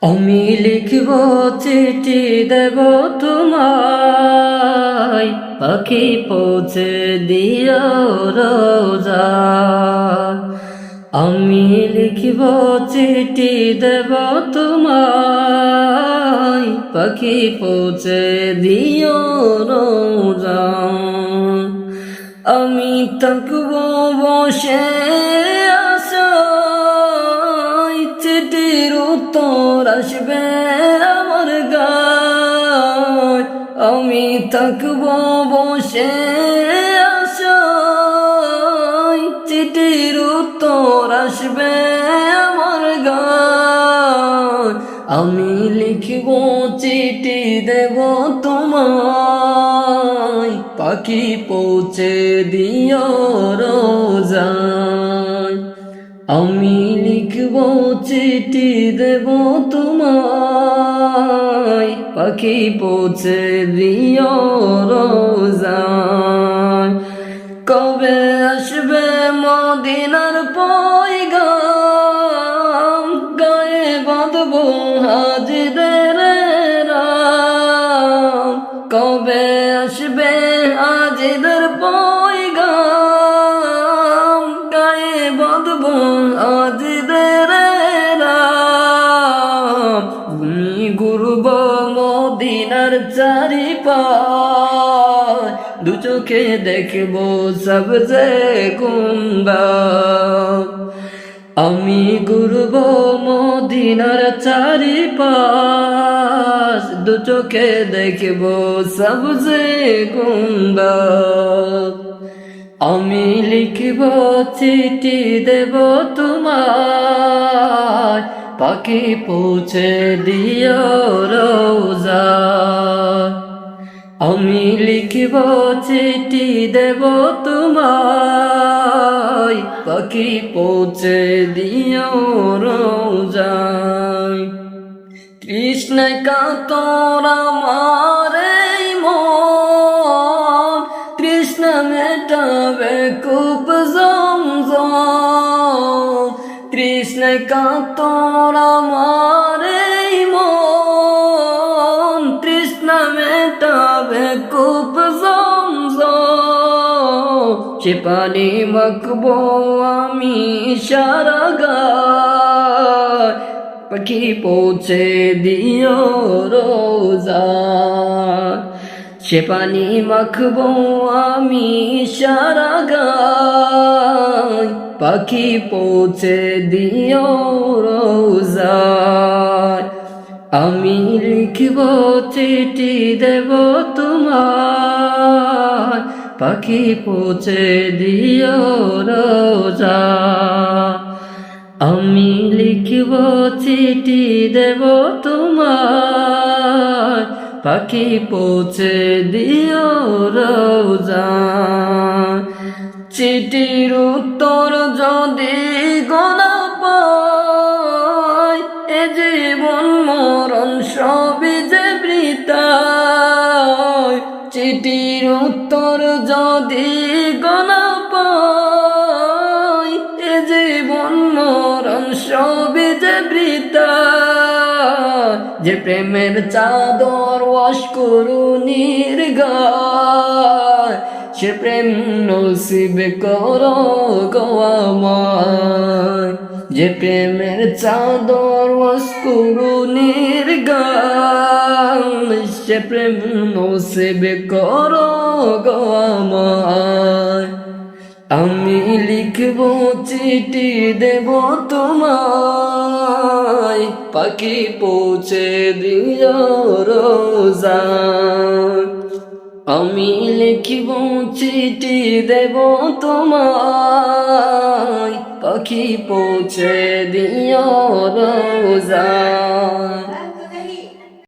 আমি লিখব চিঠি দেব তোমায়, পাখি পৌঁছে দিও রোজা। আমি লিখব চিঠি দেব তোমায়, পাখি পৌঁছে দিও রোজা। আমি থাকব বসে চিঠির উত্তর আসবে আমার গায়। আমি থাকব বসে আশায়, চিঠির উত্তর আসবে আমার গায়। আমি লিখব চিঠি দেব তোমায়, পাখি পৌঁছে দিও রোজায়। আমি লিখব চিঠি দেব তোমায়, পাখি পৌঁছে দিও রোজায়। কবে আসবে মদিনার পয়গাম, গায়ে বাঁধব হাজিদের রাম। কবে আসবে হাজিদের পয়গাম, গায়ে বাঁধব হাজিদের রাম। ঘুরব মদিনার চারিপাশ, দু চোখে দেখব সবজে কুন্দা। আমি ঘুরব মদিনার চারিপাশ, দু চোখে দেখব সবজে কুন্দা। আমি লিখব চিঠি দেব তোমায়, পাখি পৌঁছে দিও রোজা। আমি লিখব চিঠি দেব তোমায়, পাখি পৌঁছে দিও রোজা। তৃষ্ণায় কাতর আমার এই মন, তৃষ্ণা মেটাবে কূপ জমজম। তৃষ্ণায় কাতর আমার এই মন, তৃষ্ণা মেটাবে কূপ জমজম। সে পানি মাখবো আমি সারা গায়, পাখি পৌঁছে দিও রোজা। সে পানি মাখবো আমি সারা গায়, পাখি পৌঁছে দিও রোজা। আমি লিখব চিঠি দেব তোমায়, পাখি পৌঁছে দিও রোজা। আমি লিখব চিঠি দেব তোমায়, পাখি পৌঁছে দিও রোজা। চিঠির উত্তর যদি গোনা পায়, এ জীবন মরণ সবই যে বৃথা। চিঠির উত্তর যদি গোনা পায়, এ জীবন মরণ সবই যে বৃথা। যে প্রেমের চাদর অশ্রুনির গায়, সে প্রেম নসিব করো গো আমায়। যে প্রেমের চাদর অশ্রুনির গায়, সে প্রেম নসিব করো গো আমায়। আমি লিখব চিঠি দেব তোমায়, পাখি পৌঁছে দিও রোজা। আমি লিখব চিঠি দেব তোমায়, পাখি পৌঁছে দিও রোজা।